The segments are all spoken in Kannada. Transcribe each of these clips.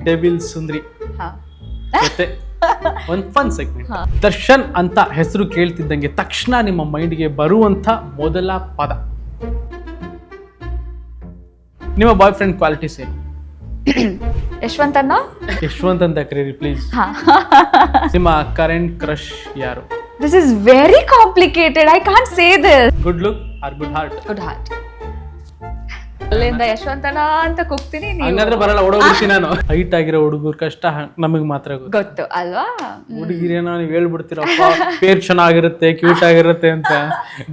ಡೆವಿಲ್ ಸುಂದ್ರಿ ಹಾ ಜೊತೆ ಒಂದು ಫನ್ ಸೆಗ್ಮೆಂಟ್. ದರ್ಶನ್ ಅಂತ ಹೆಸರು ಕೇಳ್ತಿದ್ದಂಗೆ ತಕ್ಷಣ ನಿಮ್ಮ ಮೈಂಡ್ಗೆ ಬರುವಂತ ಮೊದಲ ಪದ, ನಿಮ್ಮ ಬಾಯ್ ಫ್ರೆಂಡ್ ಕ್ವಾಲಿಟೀಸ್ ಏನು? ಯಶವಂತ್ ಅನ್ನೋ ಯಶವಂತ್ ಅಂತ ಕರೀರಿ ಪ್ಲೀಸ್. ನಿಮ್ಮ ಕರೆಂಟ್ ಕ್ರಶ್ ಯಾರು? This is very complicated. I can't say this. Good look are good heart? Good heart. ಅಲ್ಲಿಂದ ಯಶವಂತನ ಅಂತ ಕೂಗ್ತೀನಿ, ನೀವು ಹಂಗಾದ್ರೆ ಬರಲ್ಲ, ಓಡೋಗ್ಬಿಡ್ತೀನಿ ನಾನು. ಹೈಟ್ ಆಗಿರೋ ಹುಡುಗರ ಕಷ್ಟ ನಮಗ್ ಮಾತ್ರ ಗೊತ್ತು ಅಲ್ವಾ? ಹುಡುಗಿರೇನೋ ನೀವು ಹೇಳ್ಬಿಡ್ತೀರಪ್ಪ ಪೇರ್ ಚೆನ್ನಾಗಿರುತ್ತೆ, ಕ್ಯೂಟ್ ಆಗಿರುತ್ತೆ ಅಂತ.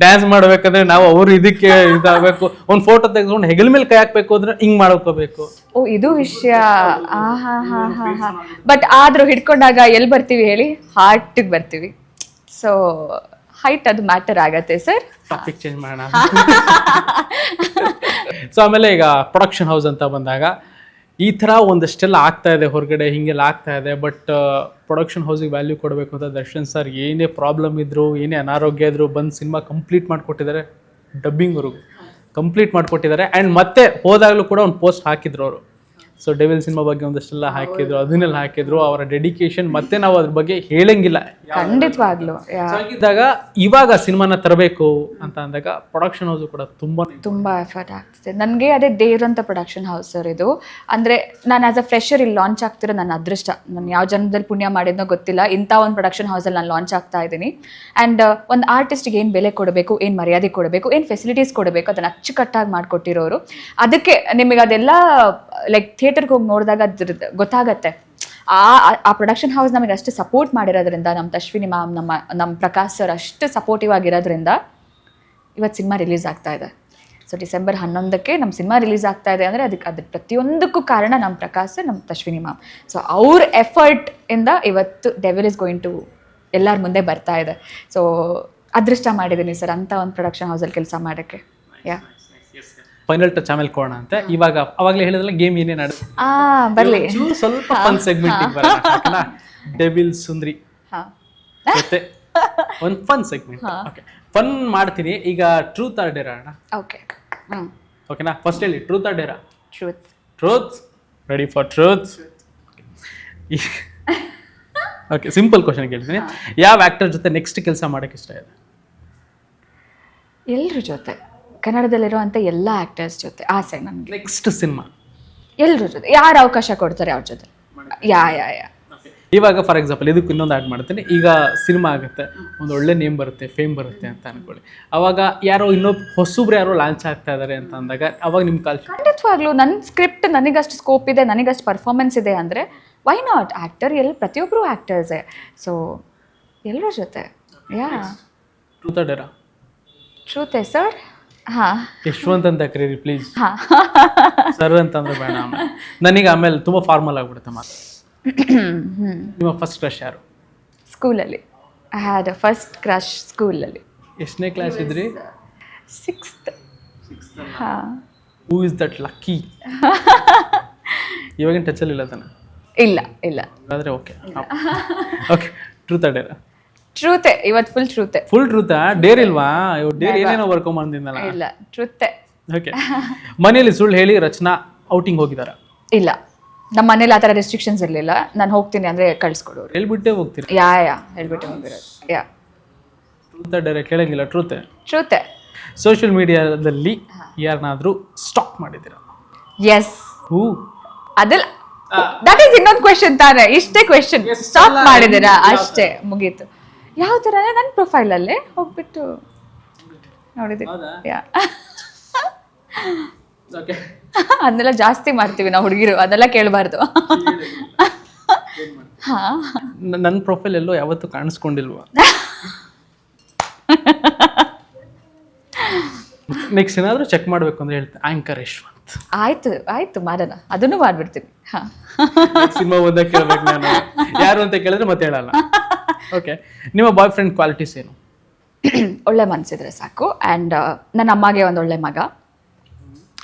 ಡ್ಯಾನ್ಸ್ ಮಾಡ್ಬೇಕಂದ್ರೆ ನಾವು ಅವ್ರು ಇದಕ್ಕೆ ಇದಾಗಬೇಕು, ಒಂದ್ ಫೋಟೋ ತೆಗೆದುಕೊಂಡು ಹೆಗಲ ಮೇಲೆ ಕೈ ಹಾಕ್ಬೇಕು ಅಂದ್ರೆ ಹಿಂಗ್ ಮಾಡ್ಕೋಬೇಕು. ಓ ಇದು ವಿಷಯ. ಬಟ್ ಆದ್ರೂ ಹಿಡ್ಕೊಂಡಾಗ ಎಲ್ಲಿ ಬರ್ತೀವಿ ಹೇಳಿ? ಹಾರ್ಟಿಗೆ ಬರ್ತೀವಿ. ಸೊ ಹೈಟ್ ಅದು ಮ್ಯಾಟರ್ ಆಗತ್ತೆ ಸರ್. ಟಾಪಿಕ್ ಚೇಂಜ್ ಮಾಡೋಣ. ಸೊ ಆಮೇಲೆ ಈಗ ಪ್ರೊಡಕ್ಷನ್ ಹೌಸ್ ಅಂತ ಬಂದಾಗ ಈ ಥರ ಒಂದಷ್ಟೆಲ್ಲ ಆಗ್ತಾ ಇದೆ ಹೊರಗಡೆ, ಹಿಂಗೆಲ್ಲ ಆಗ್ತಾ ಇದೆ. ಬಟ್ ಪ್ರೊಡಕ್ಷನ್ ಹೌಸಿಗೆ ವ್ಯಾಲ್ಯೂ ಕೊಡಬೇಕು ಅಂತ ದರ್ಶನ್ ಸರ್ ಏನೇ ಪ್ರಾಬ್ಲಮ್ ಇದ್ರು, ಏನೇ ಅನಾರೋಗ್ಯ ಇದ್ರು ಬಂದು ಸಿನಿಮಾ ಕಂಪ್ಲೀಟ್ ಮಾಡಿಕೊಟ್ಟಿದ್ದಾರೆ. ಡಬ್ಬಿಂಗ್ವರೆಗೂ ಕಂಪ್ಲೀಟ್ ಮಾಡಿಕೊಟ್ಟಿದ್ದಾರೆ. ಆ್ಯಂಡ್ ಮತ್ತೆ ಹೋದಾಗಲೂ ಕೂಡ ಒಂದು ಪೋಸ್ಟ್ ಹಾಕಿದ್ರು ಅವರು. ಸೊ ಡೆವಿಲ್ ಸಿನಿಮಾ ಬಗ್ಗೆ ಒಂದಷ್ಟೆಲ್ಲ ಹಾಕಿದ್ರು, ಅದನ್ನೆಲ್ಲ ಹಾಕಿದ್ರು. ಅವರ ಡೆಡಿಕೇಶನ್ ಮತ್ತೆ ನಾವು ಅದ್ರ ಬಗ್ಗೆ ಹೇಳಂಗಿಲ್ಲ ಖಂಡಿತವಾಗ್ಲು. ಇದ್ದಾಗ ಇವಾಗ ಸಿನಿಮಾನ ತರಬೇಕು ಅಂತ ಅಂದಾಗ ಪ್ರೊಡಕ್ಷನ್ ಹೌಸ್ ಕೂಡ ತುಂಬಾ ಎಫರ್ಟ್ ಆಗ್ತಿದೆ. ನನಗೆ ಅದೇ ದೇವ್ರಂತ ಪ್ರೊಡಕ್ಷನ್ ಹೌಸ್ ಸರ್ ಇದು. ಅಂದರೆ ನಾನು ಆಸ್ ಅ ಫ್ರೆಶರ್ ಇಲ್ಲಿ ಲಾಂಚ್ ಆಗ್ತಿರೋ ನನ್ನ ಅದೃಷ್ಟ. ನಾನು ಯಾವ ಜನ್ಮದಲ್ಲಿ ಪುಣ್ಯ ಮಾಡಿದ್ನೋ ಗೊತ್ತಿಲ್ಲ, ಇಂಥ ಒಂದು ಪ್ರೊಡಕ್ಷನ್ ಹೌಸಲ್ಲಿ ನಾನು ಲಾಂಚ್ ಆಗ್ತಾ ಇದ್ದೀನಿ. ಆ್ಯಂಡ್ ಒಂದು ಆರ್ಟಿಸ್ಟಿಗೆ ಏನು ಬೆಲೆ ಕೊಡಬೇಕು, ಏನು ಮರ್ಯಾದೆ ಕೊಡಬೇಕು, ಏನು ಫೆಸಿಲಿಟೀಸ್ ಕೊಡಬೇಕು ಅದನ್ನು ಅಚ್ಚುಕಟ್ಟಾಗಿ ಮಾಡಿಕೊಟ್ಟಿರೋರು. ಅದಕ್ಕೆ ನಿಮಗೆ ಅದೆಲ್ಲ ಲೈಕ್ ಥಿಯೇಟರ್ಗೆ ಹೋಗಿ ನೋಡಿದಾಗ ಅದ್ರದ್ದು ಗೊತ್ತಾಗತ್ತೆ. ಆ ಪ್ರೊಡಕ್ಷನ್ ಹೌಸ್ ನಮಗೆ ಅಷ್ಟು ಸಪೋರ್ಟ್ ಮಾಡಿರೋದ್ರಿಂದ, ನಮ್ಮ ತಶ್ವಿನಿ ಮ್ಯಾಮ್, ನಮ್ಮ ಪ್ರಕಾಶ್ ಸರ್ ಅಷ್ಟು ಸಪೋರ್ಟಿವ್ ಆಗಿರೋದ್ರಿಂದ ಇವತ್ತು ಸಿನಿಮಾ ರಿಲೀಸ್ ಆಗ್ತಾ ಇದೆ. ಸೊ ಡಿಸೆಂಬರ್ 11ಕ್ಕೆ ನಮ್ಮ ಸಿನಿಮಾ ರಿಲೀಸ್ ಆಗ್ತಾ ಇದೆ ಅಂದರೆ ಅದ್ರ ಪ್ರತಿಯೊಂದಕ್ಕೂ ಕಾರಣ ನಮ್ಮ ಪ್ರಕಾಶ್ ಸರ್, ನಮ್ಮ ತಶ್ವಿನಿ ಮ್ಯಾಮ್. ಸೊ ಅವ್ರ ಎಫರ್ಟ್ ಇಂದ ಇವತ್ತು ಡೆವಿಲ್ ಇಸ್ ಗೋಯಿಂಗ್ ಟು ಎಲ್ಲರ ಮುಂದೆ ಬರ್ತಾ ಇದೆ. ಸೊ ಅದೃಷ್ಟ ಮಾಡಿದ್ದೀನಿ ಸರ್ ಅಂಥ ಒಂದು ಪ್ರೊಡಕ್ಷನ್ ಹೌಸಲ್ಲಿ ಕೆಲಸ ಮಾಡೋಕ್ಕೆ. ಯಾ ಫೈನಲ್ ಟಚ್ ಆಮೇಲೆ ಕೊಡೋಣ ಅಂತ. ಇವಾಗ ಅವಾಗಲೇ ಹೇಳಿದ್ರಲ್ಲ ಗೇಮ್ ಏನೇನು ಆಡುತ್ತೆ, ಬರಲಿ ಸ್ವಲ್ಪ ಫನ್ ಸೆಗ್ಮೆಂಟ್ ಬರೋಣ. ಡೆವಿಲ್ ಸುಂದ್ರಿ ಜೊತೆ ಒಂದು ಫನ್ ಸೆಗ್ಮೆಂಟ್. ಓಕೆ, ಫನ್ ಮಾಡ್ತೀನಿ. ಈಗ ಟ್ರೂತ್ ಆರ್ ಡೇರ್ ಅಣ್ಣ. ಓಕೆ ಓಕೆನಾ? ಫಸ್ಟ್ ಹೇಳಿ, truth or Dera? Truth. Truth. Ready for truth? Okay, simple question ಕೇಳ್ತೀನಿ. ಯಾವ ಆಕ್ಟರ್ ಜೊತೆ ನೆಕ್ಸ್ಟ್ ಕೆಲಸ ಮಾಡೋಕ್ಕೆ ಇಷ್ಟ ಇದೆ? ಎಲ್ಲರ ಜೊತೆ, ಕನ್ನಡದಲ್ಲಿರುವಂಥ ಎಲ್ಲ ಆ್ಯಕ್ಟರ್ಸ್ ಜೊತೆ ಆಸೆ ನನಗೆ. ನೆಕ್ಸ್ಟ್ ಸಿನಿಮಾ ಎಲ್ಲರ ಜೊತೆ, ಯಾರು ಅವಕಾಶ ಕೊಡ್ತಾರೆ ಅವ್ರ ಜೊತೆ. ಯಾ ಇವಾಗ ಫಾರ್ ಎಕ್ಸಾಂಪಲ್ ಇದಕ್ಕೆ ಇನ್ನೊಂದು ಆ್ಯಡ್ ಮಾಡ್ತೀನಿ. ಈಗ ಸಿನಿಮಾ ಆಗುತ್ತೆ, ಒಂದು ಒಳ್ಳೆ ನೇಮ್ ಬರುತ್ತೆ, ಫೇಮ್ ಬರುತ್ತೆ ಅಂತ ಅನ್ಕೊಳ್ಳಿ. ಅವಾಗ ಯಾರೋ ಇನ್ನೊಬ್ಬ ಹೊಸಬ್ರು ಯಾರೋ ಲಾಂಚ್ ಆಗ್ತಾ ಇದ್ದಾರೆ ಅಂತ ಅಂದಾಗ ಅವಾಗ ನಿಮ್ಮ ಖಂಡಿತವಾಗ್ಲೂ ನನ್ನ ಸ್ಕ್ರಿಪ್ಟ್ ನನಗಷ್ಟು ಸ್ಕೋಪ್ ಇದೆ, ನನಗಷ್ಟು ಪರ್ಫಾರ್ಮೆನ್ಸ್ ಇದೆ ಅಂದರೆ ವೈ ನಾಟ್? ಆ್ಯಕ್ಟರ್ ಪ್ರತಿಯೊಬ್ಬರು ಆ್ಯಕ್ಟರ್ಸೇ. ಸೊ ಎಲ್ಲರ ಜೊತೆ. ಯಾ ಟ್ರೂತ್ ಆರ್ ಡೇರಾ? ಟ್ರೂತೆ ಸರ್. ಹಾಂ, ಯಶವಂತ್ ಅಂತ ಕರೀರಿ ಪ್ಲೀಸ್. ಸರ್ ಅಂತಂದ್ರೆ ಬೇಡ, ನನಗೆ ಆಮೇಲೆ ತುಂಬ ಫಾರ್ಮಲ್ ಆಗ್ಬಿಡುತ್ತೆ ಮಾತು. ನಿಮ್ಮ ಫಸ್ಟ್ ಕ್ರಶ್ ಯಾರು? ಸ್ಕೂಲಲ್ಲಿ I had a first crush ಸ್ಕೂಲಲ್ಲಿ. ಎಷ್ಟನೇ ಕ್ಲಾಸ್ ಇದ್ರಿ? 6th. ಹಾಂ. Who is that lucky? ಇವಾಗಿನ ಟಚಲ್ಲಿ ಇಲ್ಲ ತಾನೆ? ಇಲ್ಲ. ಹಾಗಾದ್ರೆ ಓಕೆ. ಓಕೆ, ಟ್ರೂತ್ ಆರ್ ಡೇರಾ? ಟ್ರೂತೆ. ಇವತ್ತು ಫುಲ್ ಟ್ರೂತೆ. ಫುಲ್ ಟ್ರೂತಾ? ಡೇರ್ ಇಲ್ವಾ? ಡೇರ್ ಏನೇನೋ ಬರ್ಕೊಂಬಂದಿದ್ದಲ್ಲ. ಇಲ್ಲ, ಟ್ರೂತೆ. ಓಕೆ, ಮನೆಯಲ್ಲಿ ಸುಳ್ಳು ಹೇಳಿ ರಚನಾ ಔಟಿಂಗ್ ಹೋಗಿದಾರ? ಇಲ್ಲ, ನಮ್ಮ ಮನೇಲಿ ಆ ಥರ ರೆಸ್ಟ್ರಿಕ್ಷನ್ಸ್ ಇರಲಿಲ್ಲ. ನಾನು ಹೋಗ್ತೀನಿ ಅಂದರೆ ಕಳಿಸ್ಕೊಡೋರು. ಹೇಳ್ಬಿಟ್ಟೆ ಹೋಗ್ತೀರಿ? ಯಾ ಹೇಳ್ಬಿಟ್ಟೆ ಹೋಗಿರೋದು. ಯಾ ಟ್ರೂತ್ ಡೇರ್ ಕೇಳಂಗಿಲ್ಲ? ಟ್ರೂತೆ. ಸೋಷಿಯಲ್ ಮೀಡಿಯಾದಲ್ಲಿ ಯಾರನ್ನಾದ್ರೂ ಸ್ಟಾಕ್ ಮಾಡಿದ್ದೀರಾ? ಎಸ್. ಹೂ? ಅದಲ್ಲ, ದಟ್ ಈಸ್ ಇನ್ನೊಂದು ಕ್ವೆಶನ್ ತಾನೆ. ಇಷ್ಟೇ ಕ್ವೆಶನ್. ಸ್ಟಾಕ್ ಮಾಡಿದ್ದೀರಾ ಅಷ್ಟೇ, ಮುಗೀತು. ಯಾವ ಥರ? ನನ್ನ ಪ್ರೊಫೈಲಲ್ಲೇ ಹೋಗ್ಬಿಟ್ಟು ನೋಡಿದೆ. ಯಾ ಅದನ್ನೆಲ್ಲ ಜಾಸ್ತಿ ಮಾಡ್ತೀವಿ ನಾವು ಹುಡುಗಿರು, ಅದೆಲ್ಲ ಕೇಳಬಾರ್ದು. ಹಾಂ, ನನ್ನ ಪ್ರೊಫೈಲ್ ಎಲ್ಲೋ ಯಾವತ್ತೂ ಕಾಣಿಸ್ಕೊಂಡಿಲ್ವಾ? ನೆಕ್ಸ್ಟ್ ಏನಾದರೂ ಚೆಕ್ ಮಾಡಬೇಕು ಅಂದ್ರೆ ಹೇಳ್ತೀನಿ, ಆಂಕರ್ ಯಶವಂತ್. ಆಯ್ತು ಮಾಡೋಣ, ಅದನ್ನು ಮಾಡ್ಬಿಡ್ತೀನಿ. ಹಾಂ, ಸಿನಿಮಾ ಬಂದಾಗ ಕೇಳ್ಬೇಕು ನಾನು ಯಾರು ಅಂತ ಕೇಳಿದ್ರೆ ಮತ್ತೆ ಹೇಳಲ್ಲ. ಓಕೆ, ನಿಮ್ಮ ಬಾಯ್ ಫ್ರೆಂಡ್ ಕ್ವಾಲಿಟೀಸ್ ಏನು? ಒಳ್ಳೆ ಮನಸ್ಸಿದ್ರೆ ಸಾಕು. ಆ್ಯಂಡ್ ನನ್ನ ಅಮ್ಮಗೆ ಒಂದು ಒಳ್ಳೆ ಮಗ.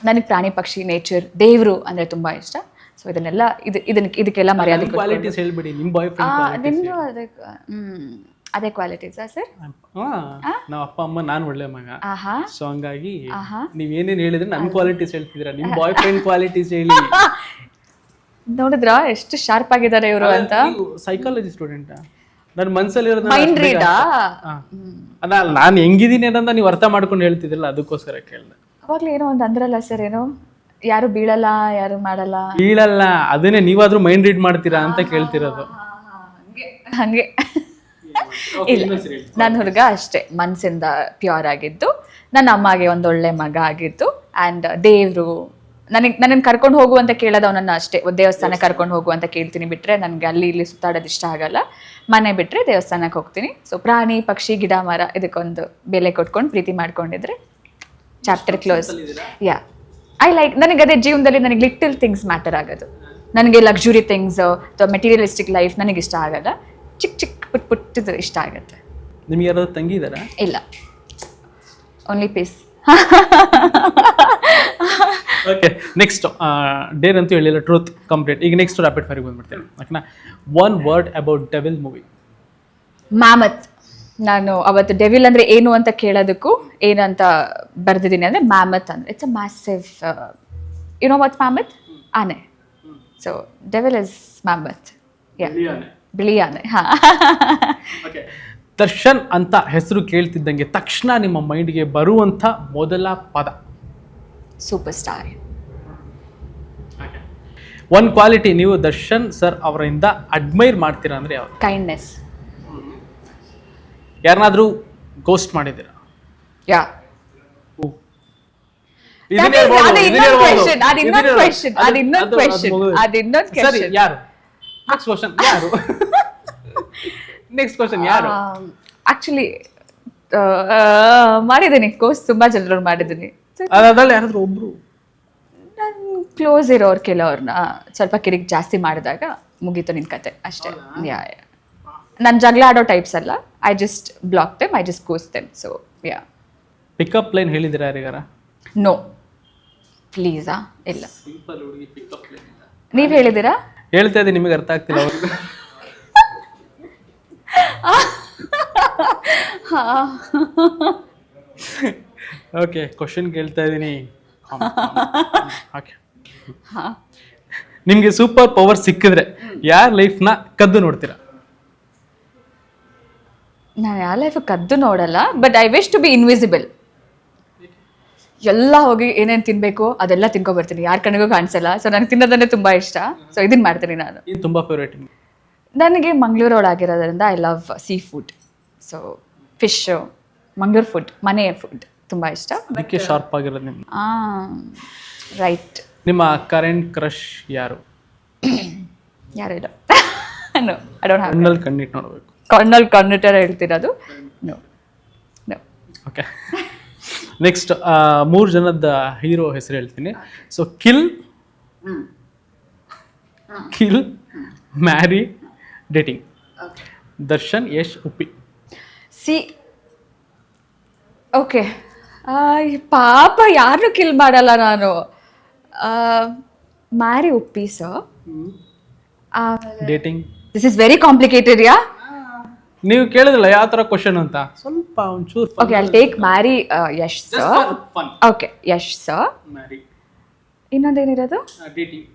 ನನಗೆ ಪ್ರಾಣಿ ಪಕ್ಷಿ ನೇಚರ್ ದೇವರು ಅಂದರೆ ತುಂಬ ಇಷ್ಟ. ಸೊ ಇದಕ್ಕೆಲ್ಲ ಮರ್ಯಾದೆ. ಕ್ವಾಲಿಟೀಸ್ ಹೇಳ್ಬಿಡಿ ನಿಮ್ಮ ಬಾಯ್ ಫ್ರೆಂಡ್. ನಿಮ್ಮದು ಅದೇ ಕ್ವಾಲಿಟೀಸಾ ಸರ್? ನಾವು ಅಪ್ಪ ಅಮ್ಮ, ನಾನು ಒಳ್ಳೆ ಮಗ. ಸೊ ಹಂಗಾಗಿ ನೀವೇನೇನು ಹೇಳಿದ್ರೆ ನನ್ನ ಕ್ವಾಲಿಟೀಸ್ ಹೇಳ್ತಿದ್ದೀರಾ, ನಿಮ್ಮ ಬಾಯ್ ಫ್ರೆಂಡ್ ಕ್ವಾಲಿಟೀಸ್ ಹೇಳಿ. ನೋಡಿದ್ರಾ ಎಷ್ಟು ಶಾರ್ಪ್ ಆಗಿದ್ದಾರೆ ಇವರು ಅಂತ. ಸೈಕಾಲಜಿ ಸ್ಟೂಡೆಂಟ್ ನನ್ನ ಮನ್ಸಲ್ಲಿ ಮೈಂಡ್ ರೀಡಾ? ಅಲ್ಲ ನಾನು ಹೆಂಗಿದ್ದೀನಿ ಅನ್ನೋದನ್ನ ನೀವು ಅರ್ಥ ಮಾಡ್ಕೊಂಡು ಹೇಳ್ತಿದ್ರಲ್ಲ ಅದಕ್ಕೋಸ್ಕರ ಕೇಳಿದೆ. ಅವಾಗ್ಲೇ ಏನೋ ಒಂದು ಅಂದ್ರಲ್ಲ ಸರ್, ಏನೋ ಯಾರು ಬೀಳಲ್ಲ ಯಾರು ಮಾಡಲ್ಲ. ಬೀಳಲ್ಲ, ಅದನ್ನೇ ನೀವಾದ್ರೂ ಮೈಂಡ್ ರೀಡ್ ಮಾಡ್ತೀರಾ ಅಂತ ಕೇಳ್ತಿರೋದು. ಹಂಗೆ ಇಲ್ಲ, ನನ್ನ ಹುಡುಗ ಅಷ್ಟೇ ಮನ್ಸಿಂದ ಪ್ಯೂರ್ ಆಗಿದ್ದು, ನನ್ನ ಅಮ್ಮಗೆ ಒಂದೊಳ್ಳೆ ಮಗ ಆಗಿದ್ದು. ಆ್ಯಂಡ್ ದೇವರು ನನಗೆ ಕರ್ಕೊಂಡು ಹೋಗು ಅಂತ ಕೇಳೋದು ಅವನನ್ನ ಅಷ್ಟೇ. ದೇವಸ್ಥಾನ ಕರ್ಕೊಂಡು ಹೋಗು ಅಂತ ಕೇಳ್ತೀನಿ, ಬಿಟ್ಟರೆ ನನಗೆ ಅಲ್ಲಿ ಇಲ್ಲಿ ಸುತ್ತಾಡೋದು ಇಷ್ಟ ಆಗಲ್ಲ. ಮನೆ ಬಿಟ್ಟರೆ ದೇವಸ್ಥಾನಕ್ಕೆ ಹೋಗ್ತೀನಿ. ಸೊ ಪ್ರಾಣಿ ಪಕ್ಷಿ ಗಿಡ ಮರ ಇದಕ್ಕೊಂದು ಬೆಲೆ ಕೊಟ್ಕೊಂಡು ಪ್ರೀತಿ ಮಾಡ್ಕೊಂಡಿದ್ರೆ chapter close. Yeah, I like, ನನಗೆ ಅದೇ ಜೀವನದಲ್ಲಿ ನನಗೆ ಲಿಟಲ್ ಥಿಂಗ್ಸ್ ಮ್ಯಾಟರ್ ಆಗೋದು. ನನಗೆ ಲಕ್ಸುರಿ ಥಿಂಗ್ಸ್ ಅಥವಾ ಮೆಟೀರಿಯಲಿಸ್ಟಿಕ್ ಲೈಫ್ ನನಗೆ ಇಷ್ಟ ಆಗಲ್ಲ. ಚಿಕ್ಕ ಚಿಕ್ಕ ಪುಟ್ಟಿದ್ದು ಇಷ್ಟ ಆಗುತ್ತೆ. ನಿಮ್ಗೆ ಯಾರಾದ್ರು ತಂಗಿ ಇದ್ದಾರಾ? ಇಲ್ಲ, only piece. Okay, next dare ಅಂತೂ ಹೇಳಿಲ್ಲ, ಟ್ರೂತ್ ಕಂಪ್ಲೀಟ್. ಈಗ ನೆಕ್ಸ್ಟ್ ರ್ಯಾಪಿಡ್ ಫೈರ್ಗೆ ಬಂದ್ಬಿಡ್ತೇನೆ. ಓಕೆನಾ? One word about devil movie. Mammoth. ನಾನು ಅವತ್ತು ಡೆವಿಲ್ ಅಂದರೆ ಏನು ಅಂತ ಕೇಳೋದಕ್ಕೂ ಏನಂತ ಬರ್ದಿದ್ದೀನಿ ಅಂದರೆ ಮ್ಯಾಮತ್ ಅಂದರೆ it's a massive, you know what's mammoth? ಆನೆ. So devil is mammoth. ಬಿಳಿ ಆನೆ. ಹಾಂ. ಓಕೆ, ದರ್ಶನ್ ಅಂತ ಹೆಸರು ಕೇಳ್ತಿದ್ದಂಗೆ ತಕ್ಷಣ ನಿಮ್ಮ ಮೈಂಡ್ಗೆ ಬರುವಂಥ ಮೊದಲ ಪದ? Super star. ಒನ್ ಕ್ವಾಲಿಟಿ ನೀವು ದರ್ಶನ್ ಸರ್ ಅವರಿಂದ ಅಡ್ಮೈರ್ ಮಾಡ್ತೀರಾ ಅಂದ್ರೆ ಯಾವುದು? ಕೈಂಡ್ನೆಸ್. ಯಾರನ್ನಾದ್ರೂ ಗೋಸ್ಟ್ ಮಾಡಿದ್ದೀರಾ? ಯಾ. ನೆಕ್ಸ್ಟ್ ಕ್ವಶನ್ ಯಾರು? ಆಕ್ಚುಲಿ ಮಾಡಿದ್ದೀನಿ, ಕೋರ್ಸ್ ತುಂಬಾ ಜನರು ಮಾಡಿದ್ದೀನಿ. ಅದ್ರಲ್ಲಿ ಯಾರಾದ್ರೂ ಒಬ್ರು ನನ್ ಕ್ಲೋಸ್ ಇರೋರು ಕೆಲವ್ರನ್ನ ಸ್ವಲ್ಪ ಕಿರಿಕ್ ಜಾಸ್ತಿ ಮಾಡಿದಾಗ ಮುಗೀತು ನಿನ್ ಕತೆ ಅಷ್ಟೇ. ಯಾ, ನಾನು ಜಗಳ ಆಡೋ ಟೈಪ್ಸ್ ಅಲ್ಲ. I just block them, I just ghost them. So yeah. Pickup line ಹೇಳಿದಿರಾ ಯಾರಿಗಾರ? ನೋ, ಪ್ಲೀಸಾ? ಇಲ್ಲ. ನೀವ್ ಹೇಳಿದ್ದೀರಾ? ಹೇಳ್ತಾ ಇದ್ದೀನಿ, ನಿಮಗೆ ಅರ್ಥ ಆಗ್ತಿಲ್ಲ. ಓಕೆ, ಕ್ವಶನ್ ಕೇಳ್ತಾ ಇದ್ದೀನಿ. ನಿಮ್ಗೆ ಸೂಪರ್ ಪವರ್ ಸಿಕ್ಕಿದ್ರೆ ಯಾರ ಲೈಫ್ನ ಕದ್ದು ನೋಡ್ತೀರಾ? ನಾನು ಯಾವ ಲೈಫ್ ಕದ್ದು ನೋಡಲ್ಲ, but I wish to be invisible. ಎಲ್ಲ ಹೋಗಿ ಏನೇನು ತಿನ್ಬೇಕು ಅದೆಲ್ಲ ತಿನ್ಕೊಬರ್ತೀನಿ, ಯಾರ ಕಣ್ಣಿಗೂ ಕಾಣಿಸಲ್ಲ. ಸೊ ನನಗೆ ತಿನ್ನೋದನ್ನೇ ತುಂಬಾ ಇಷ್ಟ. ಸೊ ಇದನ್ನ ಮಾಡ್ತೀನಿ ನಾನು. ಇದು ತುಂಬಾ ಫೇವ್ರೇಟ್ ನನಗೆ ಮಂಗಳೂರೊಳಗಿರೋದ್ರಿಂದ I love sea food. So fish, Mangaluru food, ಮನೆ ಫುಡ್ ತುಂಬ ಇಷ್ಟ. ಅದಕ್ಕೆ ಶಾರ್ಪ್ ಆಗಿರೋದು ನಿಮ್ಮ. ರೈಟ್. ನಿಮ್ಮ ಕರೆಂಟ್ ಕ್ರಶ್ ಯಾರು? ಯಾರು ಇಲ್ಲ. No, I don't have. ಕಣ್ಣಲ್ಲಿ ಕಣ್ಣಿಟ್ಟು ನೋಡಬೇಕು. ಕಣ್ಣಲ್ಲಿ ಕಣ್ಣಿಟ್ಟರೆ ಹೇಳ್ತಿರೋದು. No no. ಓಕೆ, ನೆಕ್ಸ್ಟ್ 3 ಜನದ ಹೀರೋ ಹೆಸರು ಹೇಳ್ತೀನಿ. So kill, marry, dating. Darshan, Yash, Uppi. See okay, ಪಾಪ ಯಾರನ್ನೂ ಕಿಲ್ ಮಾಡಲ್ಲ ನಾನು. Marry Uppi sir. Dating. This is very complicated. Yeah, ನೀವು ಕೇಳಿದ್ರಲ್ಲ ಯಾವ ಥರ ಕ್ವಶನ್ ಅಂತ, ಸ್ವಲ್ಪ ಒಂಚೂರು. Okay, I take marry Yash sir. Okay, Yash sir. ಇನ್ನೊಂದೇನಿರೋದು? Dating.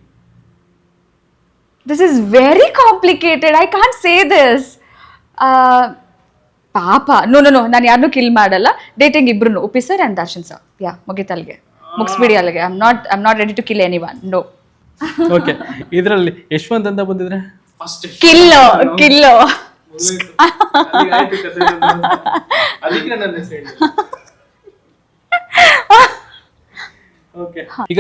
This is very complicated. I can't say this. ಪಾಪ, ನೋ ನೋ ನೋ, ನಾನು ಯಾರನ್ನೂ ಕಿಲ್ ಮಾಡಲ್ಲ. ಡೇಟಿಂಗ್ ಇಬ್ರು, Uppi sir and Darshan sir. ಯಾ, ಮುಗಿತಲ್ಗೆ, ಮುಗಿಸ್ಬಿಡಿ ಅಲ್ಲಿಗೆ. I am not ready to kill any one. No. Okay, ಇದರಲ್ಲಿ ಯಶವಂತ್ ಅಂತ ಬಂದಿದ್ರೆ ಕಿಲ್ಲು. ಈಗ